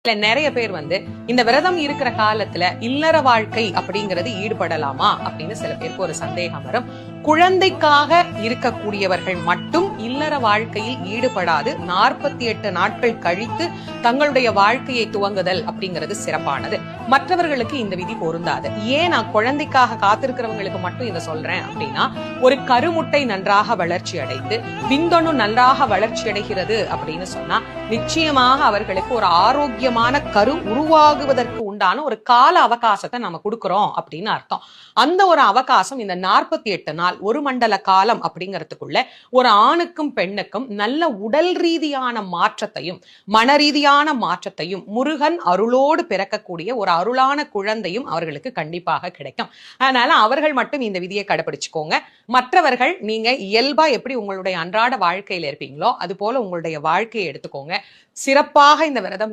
இல்ல நிறைய பேர் இந்த விரதம் இருக்கிற காலத்துல இல்லற வாழ்க்கை அப்படிங்கிறது ஈடுபடலாமா அப்படின்னு சில பேருக்கு ஒரு சந்தேகம் வரும். குழந்தைக்காக இருக்கக்கூடியவர்கள் மட்டும் இல்லற வாழ்க்கையில் ஈடுபடாது 48 நாட்கள் கழித்து தங்களுடைய வாழ்க்கையை துவங்குதல் அப்படிங்கிறது சிறப்பானது. மற்றவர்களுக்கு இந்த விதி பொருந்தாது. ஏன் நான் குழந்தைக்காக காத்திருக்கிறவங்களுக்கு மட்டும் இதை சொல்றேன் அப்படின்னா, ஒரு கருமுட்டை நன்றாக வளர்ச்சி அடைந்து விந்தணு நன்றாக வளர்ச்சி அடைகிறது அப்படின்னு சொன்னா நிச்சயமாக அவர்களுக்கு ஒரு ஆரோக்கியமான கரு உருவாகுவதற்கு உண்டான ஒரு கால அவகாசத்தை நம்ம கொடுக்கிறோம் அப்படின்னு அர்த்தம். அந்த ஒரு அவகாசம் இந்த 48 நாள் ஒரு மண்டல காலம் அப்படிங்கிறதுக்குள்ள ஒரு ஆணுக்கும் பெண்ணுக்கும் நல்ல உடல் ரீதியான மாற்றத்தையும் மன ரீதியான மாற்றத்தையும் முருகன் அருளோடு பிறக்கக்கூடிய ஒரு அருளான குழந்தையும் அவர்களுக்கு கண்டிப்பாக கிடைக்கும். அதனால அவர்கள் மட்டும் இந்த விதியை கடைபிடிச்சுக்கோங்க. மற்றவர்கள் நீங்க இயல்பா எப்படி உங்களுடைய அன்றாட வாழ்க்கையில இருப்பீங்களோ அது போல உங்களுடைய வாழ்க்கையை எடுத்துக்கோங்க. சிறப்பாக இந்த விரதம்